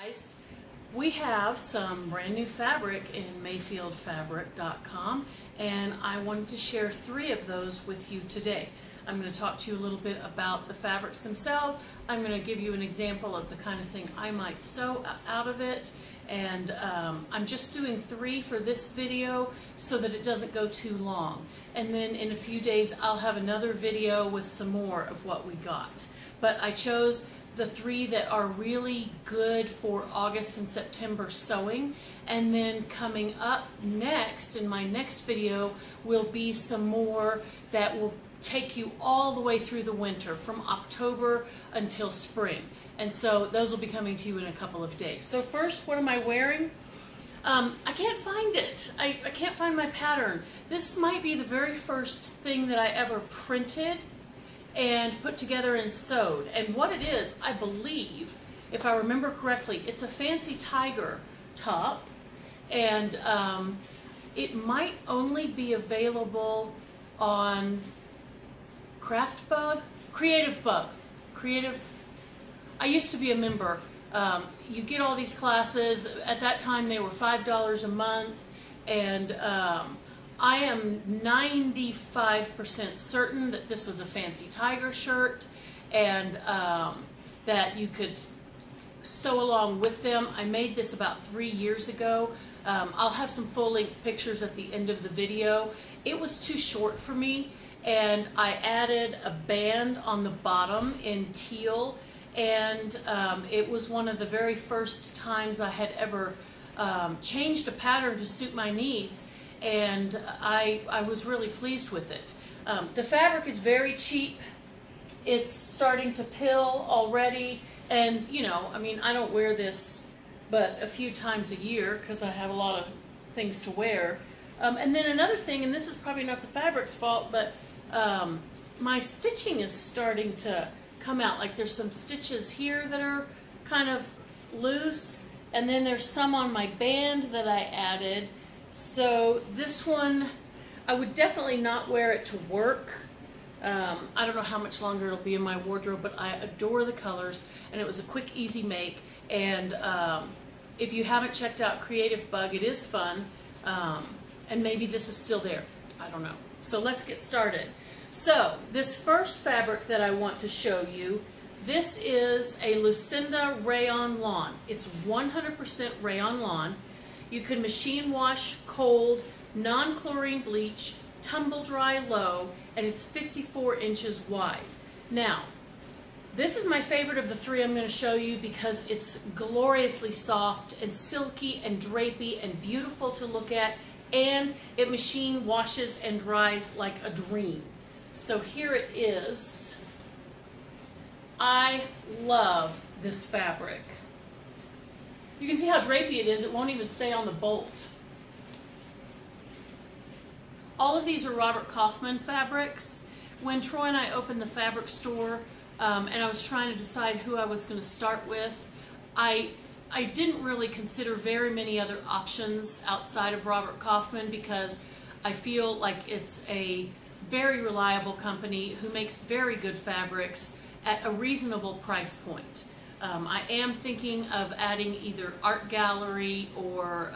Guys, we have some brand new fabric in mayfieldfabric.com, and I wanted to share 3 of those with you today. I'm going to talk to you a little bit about the fabrics themselves. I'm going to give you an example of the kind of thing I might sew out of it, and I'm just doing 3 for this video so that it doesn't go too long. And then in a few days I'll have another video with some more of what we got. But I chose the 3 that are really good for August and September sewing, and then coming up next in my next video will be some more that will take you all the way through the winter from October until spring, and so those will be coming to you in a couple of days. So first, what am I wearing? I can't find it. I can't find my pattern. This might be the very first thing that I ever printed and put together and sewed. And what it is, I believe, if I remember correctly, it's a fancy tiger top, and it might only be available on Creative Bug. I used to be a member. You get all these classes. At that time they were $5 a month, and I am 95% certain that this was a fancy tiger shirt, and that you could sew along with them. I made this about 3 years ago. I'll have some full-length pictures at the end of the video. It was too short for me, and I added a band on the bottom in teal, and it was one of the very first times I had ever changed a pattern to suit my needs, and I was really pleased with it. The fabric is very cheap. It's starting to pill already, and you know, I mean, I don't wear this but a few times a year because I have a lot of things to wear. And then another thing, and this is probably not the fabric's fault, but my stitching is starting to come out. Like there's some stitches here that are kind of loose, and then there's some on my band that I added. So this one, I would definitely not wear it to work. I don't know how much longer it'll be in my wardrobe, but I adore the colors, and it was a quick, easy make. And if you haven't checked out Creative Bug, it is fun, and maybe this is still there. I don't know. So let's get started. So this first fabric that I want to show you, this is a Lucinda rayon lawn. It's 100% rayon lawn. You can machine wash, cold, non-chlorine bleach, tumble dry low, and it's 54 inches wide. Now, this is my favorite of the 3 I'm going to show you because it's gloriously soft and silky and drapey and beautiful to look at, and it machine washes and dries like a dream. So here it is. I love this fabric. You can see how drapey it is. It won't even stay on the bolt. All of these are Robert Kaufman fabrics. When Troy and I opened the fabric store, and I was trying to decide who I was going to start with, I didn't really consider very many other options outside of Robert Kaufman because I feel like it's a very reliable company who makes very good fabrics at a reasonable price point. I am thinking of adding either Art Gallery or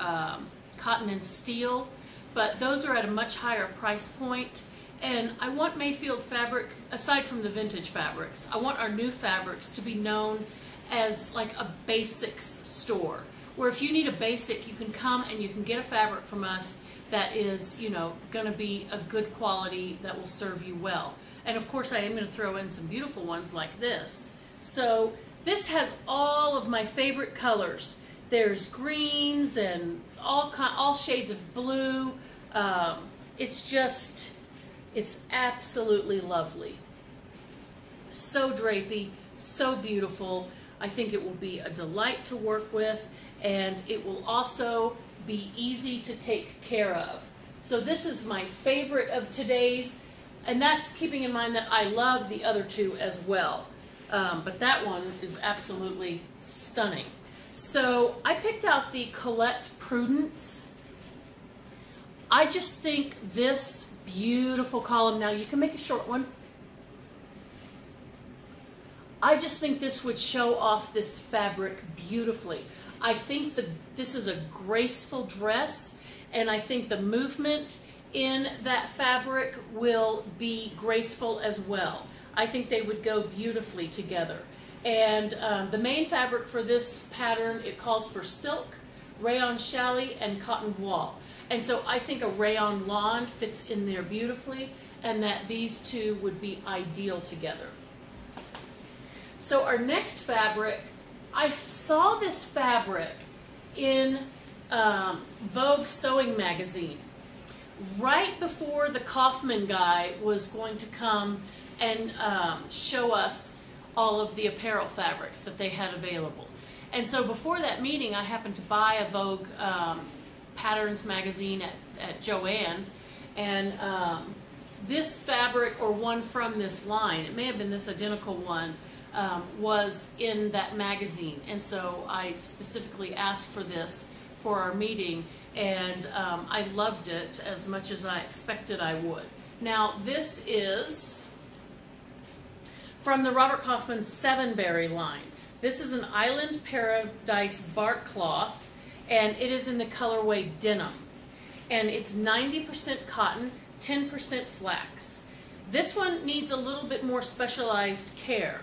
Cotton and Steel, but those are at a much higher price point. And I want Mayfield Fabric, aside from the vintage fabrics, I want our new fabrics to be known as like a basics store, where if you need a basic, you can come and you can get a fabric from us that is, you know, going to be a good quality that will serve you well. And of course I am going to throw in some beautiful ones like this. So this has all of my favorite colors. There's greens and all shades of blue. It's absolutely lovely. So drapey, so beautiful. I think it will be a delight to work with, and it will also be easy to take care of. So this is my favorite of today's, and that's keeping in mind that I love the other 2 as well. But that one is absolutely stunning. So I picked out the Colette Prudence. I just think this beautiful column, now you can make a short one. I just think this would show off this fabric beautifully. I think this is a graceful dress, and I think the movement in that fabric will be graceful as well. I think they would go beautifully together. And the main fabric for this pattern, it calls for silk, rayon challis, and cotton voile. And so I think a rayon lawn fits in there beautifully, and that these two would be ideal together. So our next fabric, I saw this fabric in Vogue Sewing Magazine right before the Kaufman guy was going to come and show us all of the apparel fabrics that they had available. And so before that meeting, I happened to buy a Vogue Patterns magazine at Joann's, and this fabric, or one from this line, it may have been this identical one, was in that magazine. And so I specifically asked for this for our meeting, and I loved it as much as I expected I would. Now this is from the Robert Kaufman Sevenberry line. This is an Island Paradise bark cloth, and it is in the colorway denim. And it's 90% cotton, 10% flax. This one needs a little bit more specialized care.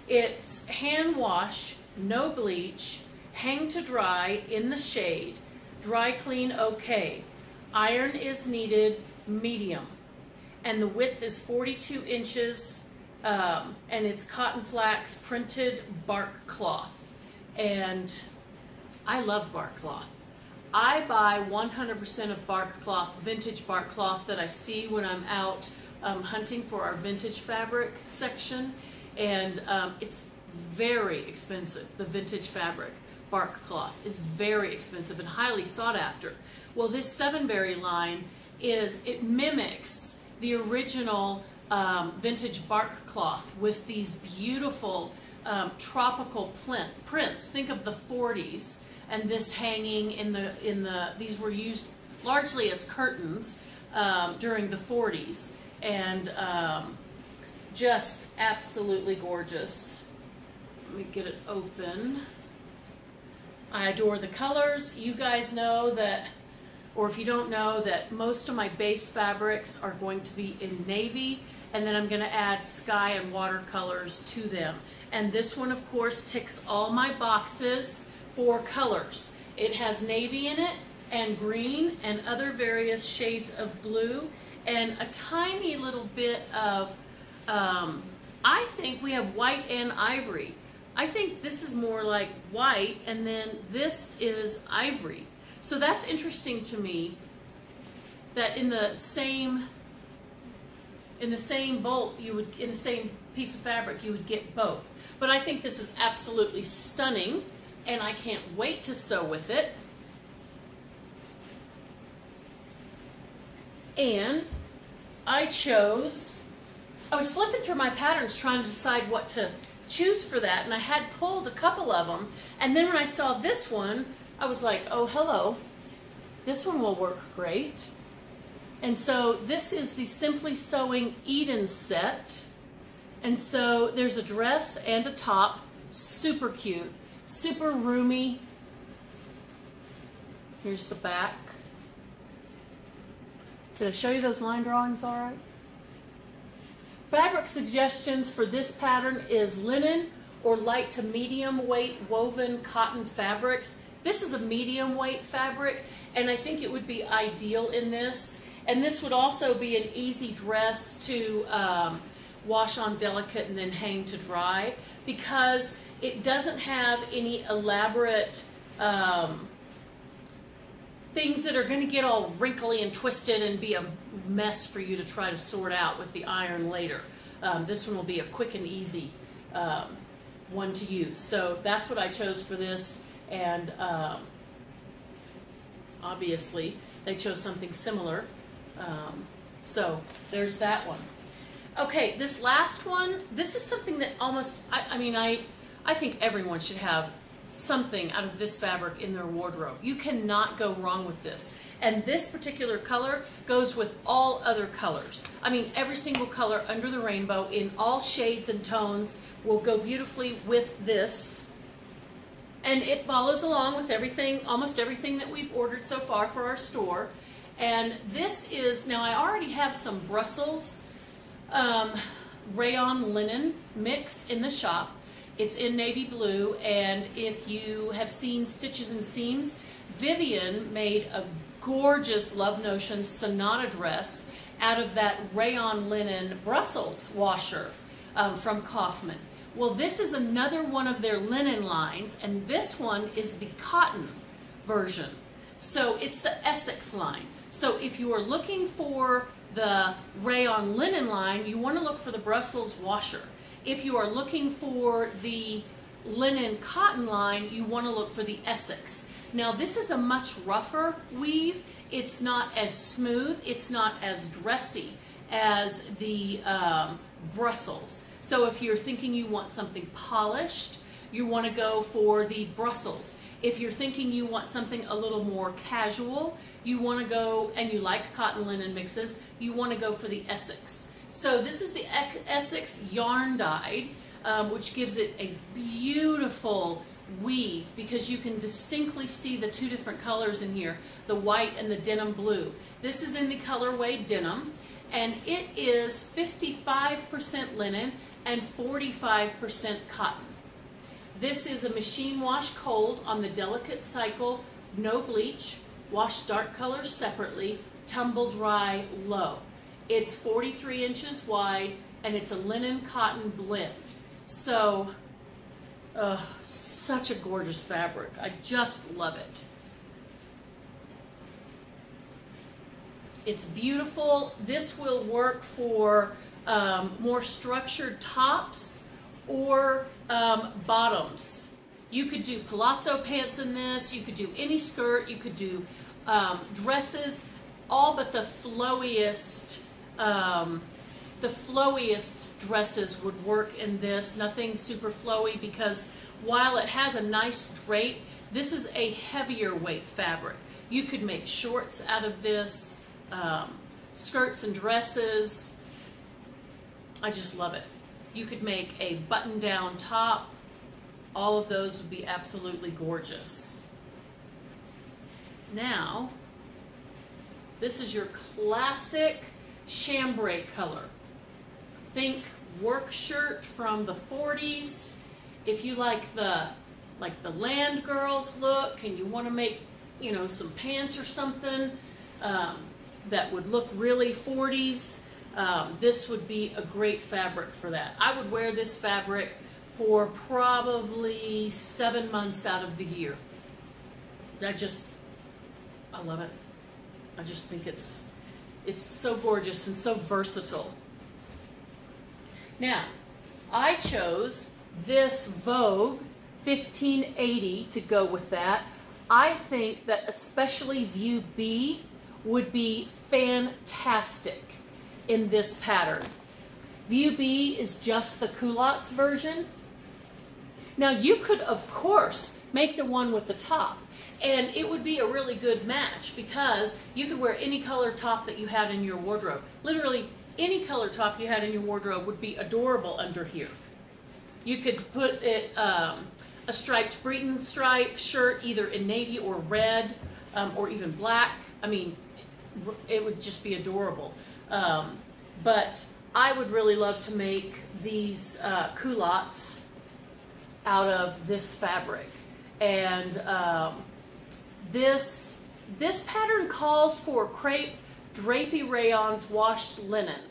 It's hand wash, no bleach, hang to dry in the shade, dry clean okay. Iron is needed, medium. And the width is 42 inches, and it's cotton flax printed bark cloth. And I love bark cloth. I buy 100% of bark cloth, vintage bark cloth that I see when I'm out hunting for our vintage fabric section. And it's very expensive. The vintage fabric bark cloth is very expensive and highly sought after. Well, this Sevenberry line it mimics the original vintage bark cloth with these beautiful tropical prints. Think of the 40s, and this hanging these were used largely as curtains during the 40s, and just absolutely gorgeous. Let me get it open. I adore the colors. You guys know that, or if you don't know, that most of my base fabrics are going to be in navy, and then I'm going to add sky and watercolors to them. And this one, of course, ticks all my boxes for colors. It has navy in it, and green, and other various shades of blue, and a tiny little bit of, I think we have white and ivory. I think this is more like white, and then this is ivory. So that's interesting to me, that in the same bolt, in the same piece of fabric, you would get both. But I think this is absolutely stunning, and I can't wait to sew with it. And I was flipping through my patterns trying to decide what to choose for that, and I had pulled a couple of them, and then when I saw this one, I was like, oh hello, this one will work great. And so this is the Simply Sewing Eden set, and so there's a dress and a top, super cute, super roomy. Here's the back. Did I show you those line drawings all right? Fabric suggestions for this pattern is linen or light to medium weight woven cotton fabrics. This is a medium weight fabric, and I think it would be ideal in this. And this would also be an easy dress to wash on delicate and then hang to dry, because it doesn't have any elaborate things that are going to get all wrinkly and twisted and be a mess for you to try to sort out with the iron later. This one will be a quick and easy one to use. So that's what I chose for this, and obviously they chose something similar. So there's that one. Okay, this last one, this is something that almost, I think everyone should have something out of this fabric in their wardrobe. You cannot go wrong with this. And this particular color goes with all other colors. I mean, every single color under the rainbow in all shades and tones will go beautifully with this. And it follows along with everything, almost everything that we've ordered so far for our store. And this is, now I already have some Brussels rayon linen mix in the shop. It's in navy blue, and if you have seen Stitches and Seams, Vivian made a gorgeous Love Notion Sonata dress out of that rayon linen Brussels washer from Kaufman. Well, this is another one of their linen lines, and this one is the cotton version. So it's the Essex line. So if you are looking for the rayon linen line, you want to look for the Brussels washer. If you are looking for the linen cotton line, you want to look for the Essex. Now this is a much rougher weave. It's not as smooth, it's not as dressy as the Brussels. So if you're thinking you want something polished, you want to go for the Brussels. If you're thinking you want something a little more casual, you want to go, and you like cotton linen mixes, you want to go for the Essex. So this is the Essex yarn dyed, which gives it a beautiful weave because you can distinctly see the two different colors in here, the white and the denim blue. This is in the colorway denim, and it is 55% linen and 45% cotton. This is a machine wash cold on the delicate cycle, no bleach, wash dark colors separately, tumble dry low. It's 43 inches wide, and it's a linen cotton blend. So, such a gorgeous fabric. I just love it. It's beautiful. This will work for more structured tops or bottoms. You could do palazzo pants in this. You could do any skirt. You could do dresses, all but the flowiest dresses would work in this. Nothing super flowy, because while it has a nice drape, this is a heavier weight fabric. You could make shorts out of this, skirts and dresses. I just love it. You could make a button-down top. All of those would be absolutely gorgeous. Now, this is your classic chambray color. Think work shirt from the 40s. If you like the land girls look and you want to make, you know, some pants or something that would look really 40s, this would be a great fabric for that. I would wear this fabric for probably 7 months out of the year. I love it. I just think it's so gorgeous and so versatile. Now, I chose this Vogue 1580 to go with that. I think that especially View B would be fantastic in this pattern. View B is just the culottes version. Now you could, of course, make the one with the top, and it would be a really good match because you could wear any color top that you had in your wardrobe. Literally any color top you had in your wardrobe would be adorable under here. You could put it a striped Breton stripe shirt, either in navy or red, or even black. I mean, it would just be adorable. But I would really love to make these culottes out of this fabric. And this pattern calls for crepe drapey rayons washed linen.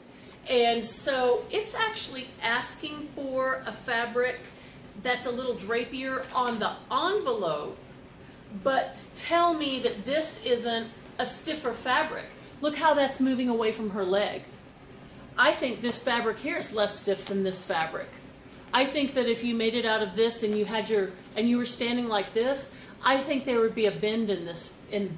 And so it's actually asking for a fabric that's a little drapier on the envelope, but tell me that this isn't a stiffer fabric. Look how that's moving away from her leg. I think this fabric here is less stiff than this fabric. I think that if you made it out of this and you were standing like this, I think there would be a bend in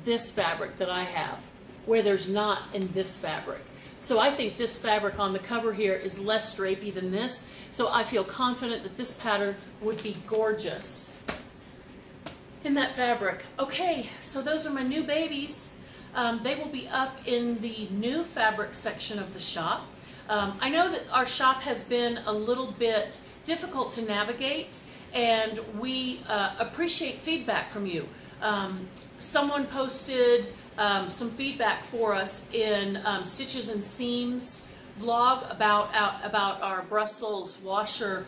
this fabric that I have, where there's not in this fabric. So I think this fabric on the cover here is less drapey than this, so I feel confident that this pattern would be gorgeous. in that fabric. Okay, so those are my new babies. They will be up in the new fabric section of the shop. I know that our shop has been a little bit difficult to navigate, and we appreciate feedback from you. Someone posted some feedback for us in Stitches and Seams vlog about our Brussels washer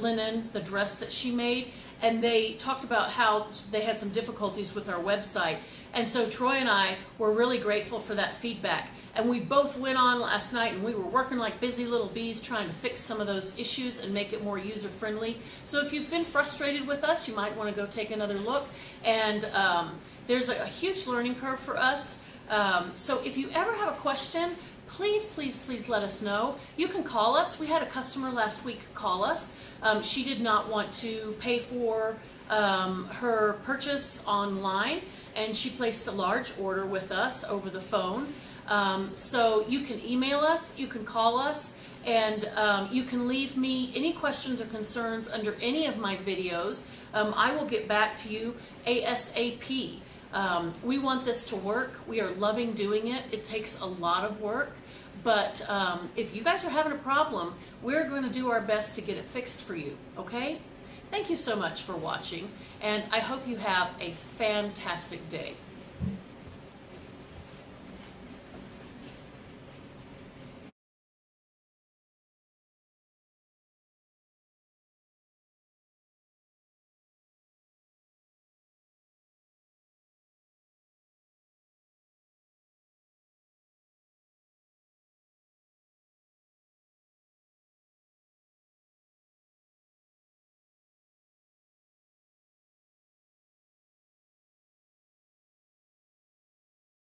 linen, the dress that she made, and they talked about how they had some difficulties with our website. And so Troy and I were really grateful for that feedback. And we both went on last night and we were working like busy little bees trying to fix some of those issues and make it more user-friendly. So if you've been frustrated with us, you might want to go take another look. And there's a huge learning curve for us. So if you ever have a question, please, please, please let us know. You can call us. We had a customer last week call us. She did not want to pay for her purchase online, and she placed a large order with us over the phone. So you can email us, you can call us, and you can leave me any questions or concerns under any of my videos. I will get back to you ASAP. We want this to work. We are loving doing it. It takes a lot of work, but if you guys are having a problem, we're going to do our best to get it fixed for you, okay? Thank you so much for watching, and I hope you have a fantastic day.